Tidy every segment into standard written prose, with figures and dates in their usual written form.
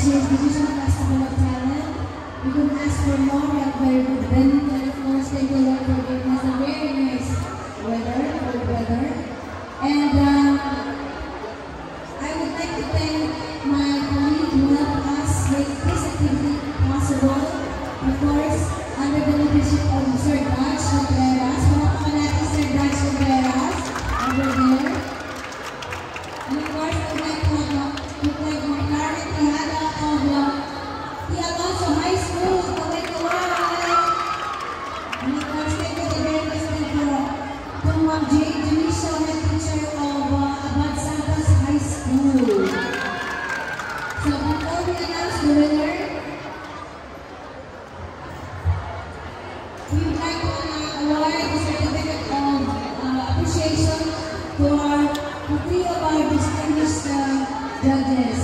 year's Division Festival of Talent. We couldn't ask for more. We have very good venue, and of course, thank you Lord for giving us a very nice weather, cold weather. And I would like to thank my colleague who helped us make this activity possible. Of course, under the leadership of Sir Dutch Contreras. Palakpakan natin Sir Dutch Contreras over there. And of course, I would like to thank my current Tihada of T. Alonso High School. Kaway-kaway! And of course, thank you to the very president to Ma'am J. Jalisha, head teacher of Abad Santos High School. So before we announce the winner, we would like to award the certificate of appreciation to three of our distinguished judges.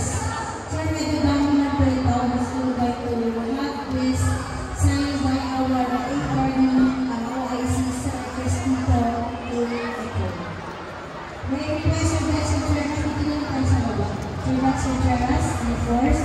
Sir, medyo dami na po ito. Gusto ko ba ito have this signed by our 8th Guardian OIC Cristito ito. May request of that Sir Cheras, titignan tayo sa baba. Sir Dr. Cheras, and of course,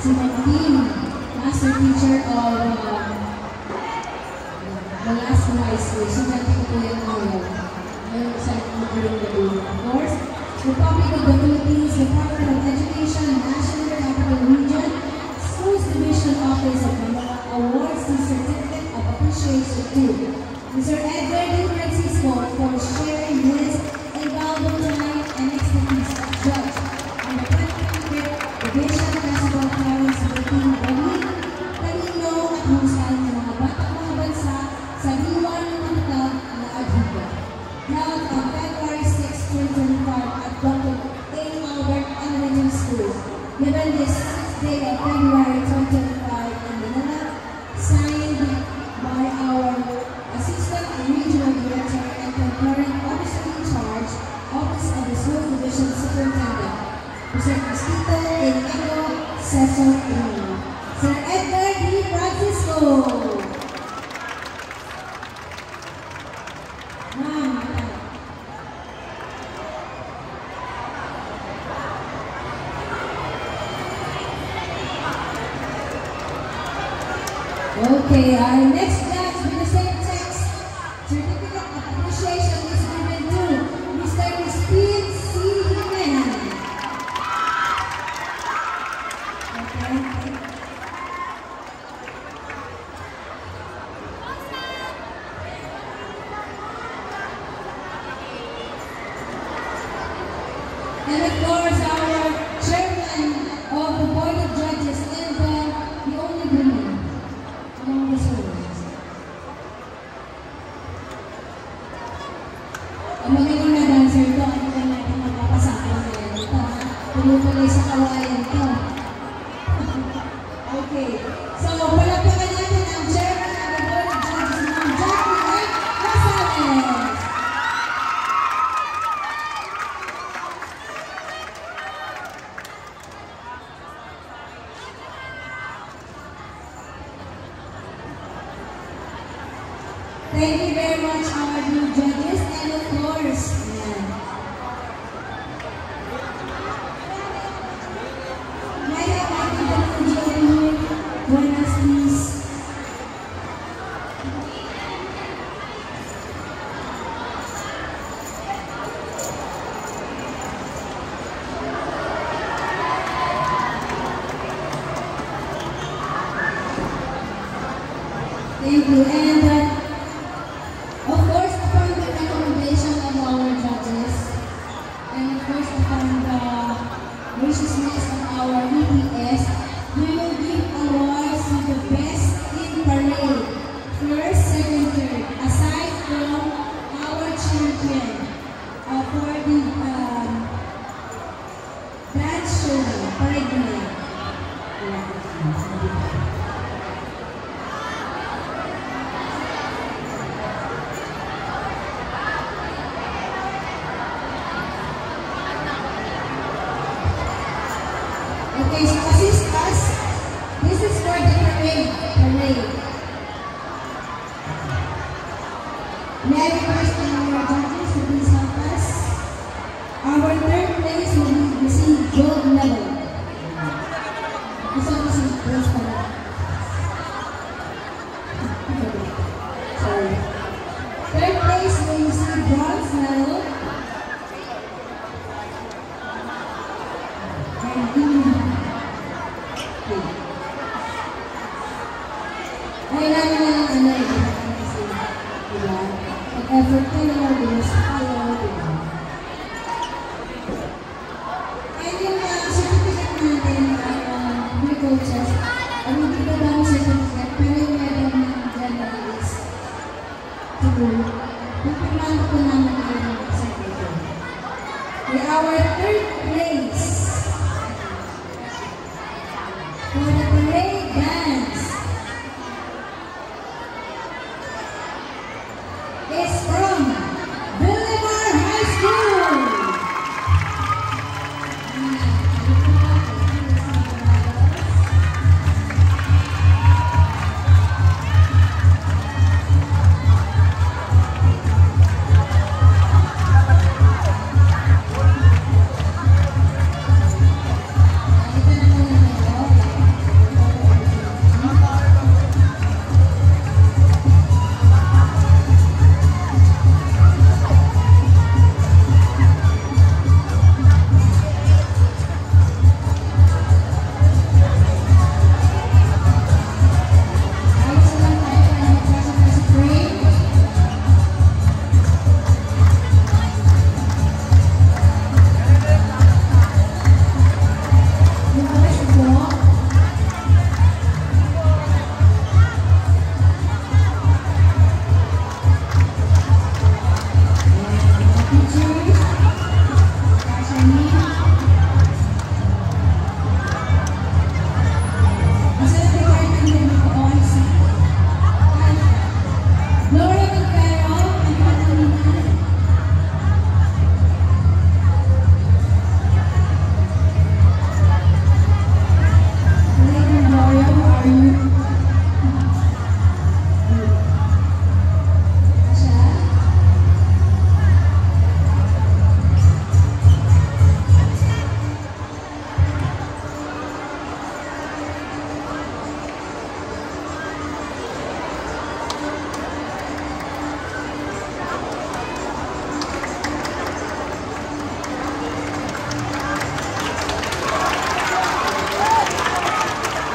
si Martin, master teacher of the last high school. So, natin ko po yan ngayon. Ngayon sa magaling na doon. Of course, Republic of the Philippines, Department of Education, National Capital Region, Schools Division Office of Manila awards the certificate of appreciation to Mr. Edgar D. Francisco for sharing his invaluable time and expertise as judge on the 25th Division Festival of Talent sa Philippine Balik, talino at husay ng mga batang mga bansa sa diwa ng matutag na Adhiga. Held on February 6, 2025 at Dr. A. Albert Elementary School, given this 6th day of February 2025 in Manila, signed by our Assistant Regional Director and concurrent officer in charge, Office of the School Division Superintendent, Mr. Cristito Enrico Cesar III. Sir Edgar D. Francisco. Ma'am. Okay, our next judge with the same text, certificate of appreciation is given to Mr. Crispin C. Jimenez. And of course, our chairman of the Board of Judges and the only woman among the schools. Ang magiging na dancer ito, ano lang natin magpapasakot ngayon ito, ha? Tumutuloy sa kawayan ito. Okay. So, palagpakan natin ang chairman of the Board of Judges, Ma'am Jackie F. Rosales. Thank you very much, our new judges, and of course, may I have my people join us, please. Thank you, and of course, upon the recommendation of our judges, and of course, upon the graciousness of our EPS, we will give awards to the best in parade, first, second, third, aside from our champion for the dance show, parade night. Okay, so assist us. This is May I request our judges to please help us? Our third place will receive gold medal. This one is bronze medal. Sorry. Third place will receive bronze medal. Kailangan na lang ano eh. Diba? Mag-effort kayo, binusta kayo, diba? And yung certificate natin, mga coaches, hindi ko ba ang certificate, pero yung medal ng gender is true. Pagpapano ko naman yung certificate. Okay, our third place for the parade dance is from Villamar High School.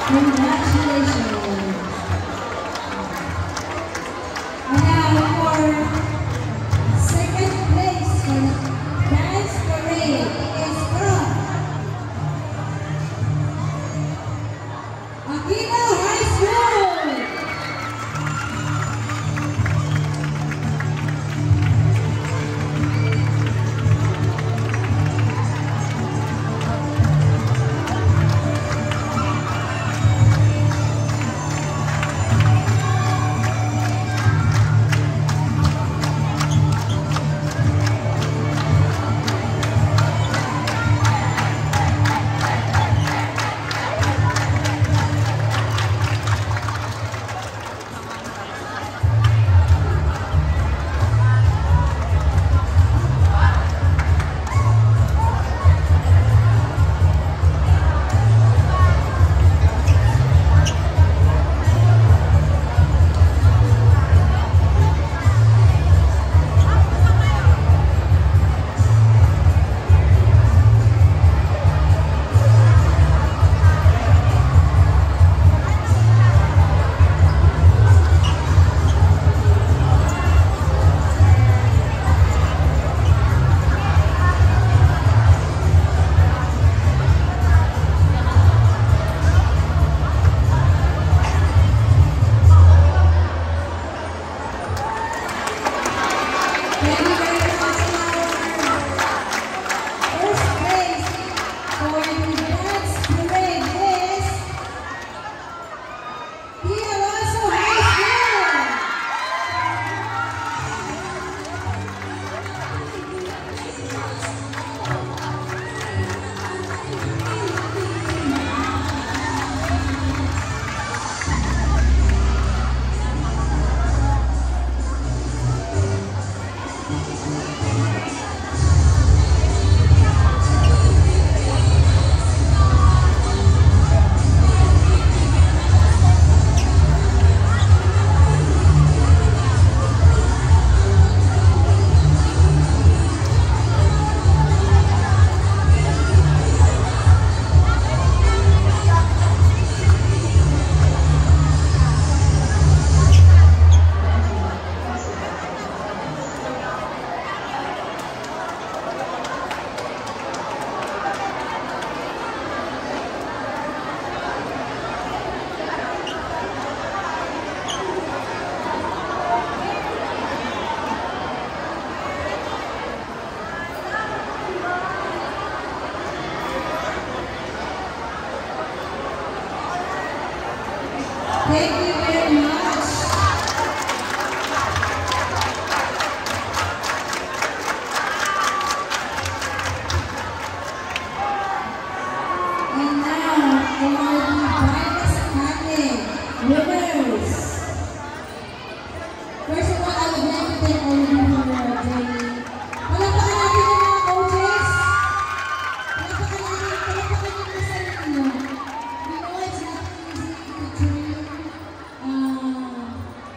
Congratulations. And now for second place for the dance parade is from Aquino High School. Thank you very much. And now, for the brightest academy winners. First of all, I would like to thank all of you for joining. Palakpakan natin yung mga coaches. Palakpakan yung mga sarili nyo. We know it's not easy to train,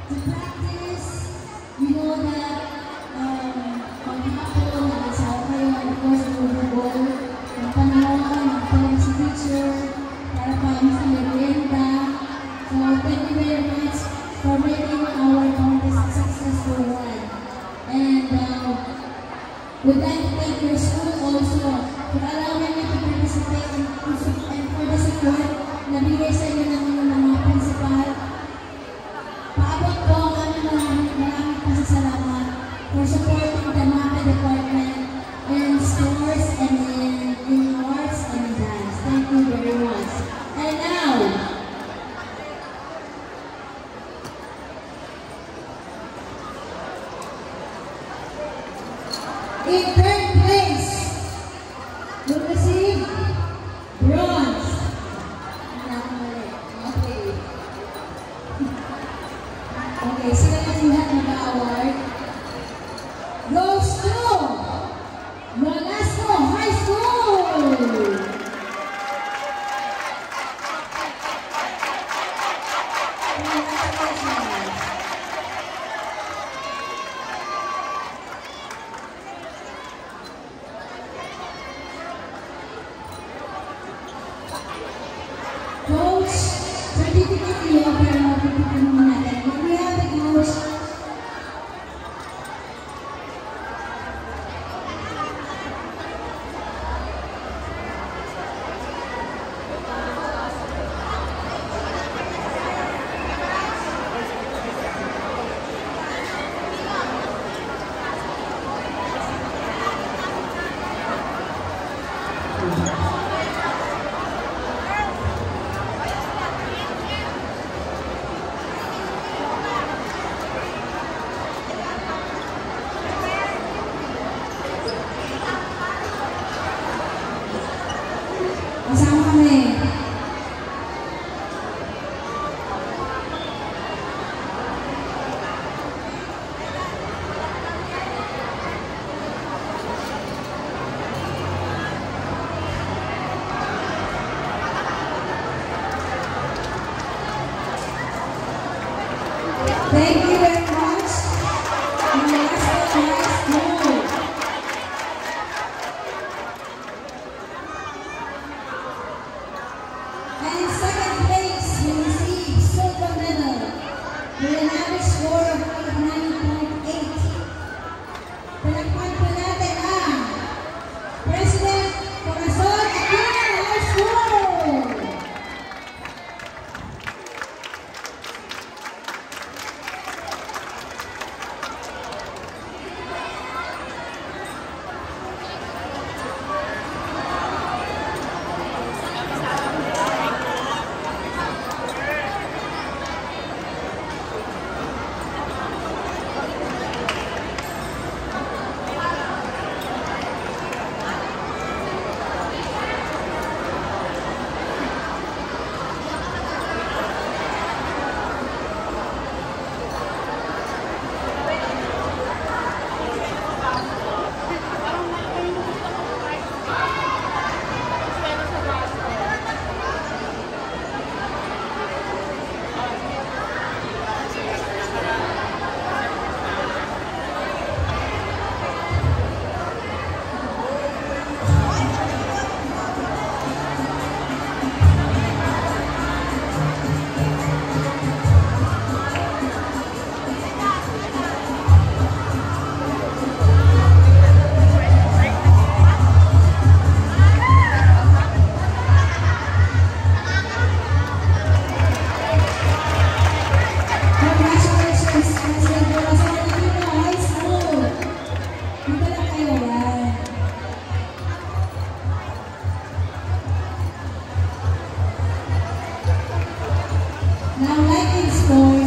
to practice. We know that paghapon, nag-asawa kayo, and of course, overall, ng panahon, ng si teacher, para pa sa merienda. So, thank you very much for making our contest a successful one. And we'd like to thank your school also for allowing me to participate and for the support na bigay sa inyo ng mga principal. Paabot po ang aming maraming pasasalamat for supporting the MAPE department in sports and in arts and dance. Thank you very much. And now, in third place, will receive bronze. Okay. Okay, sila na lahat nag-award. Goes to Nolasco High School! Congratulations! Coach, certificate niyo pero pipiliin mo natin. When we have the coach, kasama kami. Thank you very much. Nolasco High School. And in second place, we received silver medal with an average score of 89.8. Palakpakan po natin ang President Corazon Aquino High School. Soy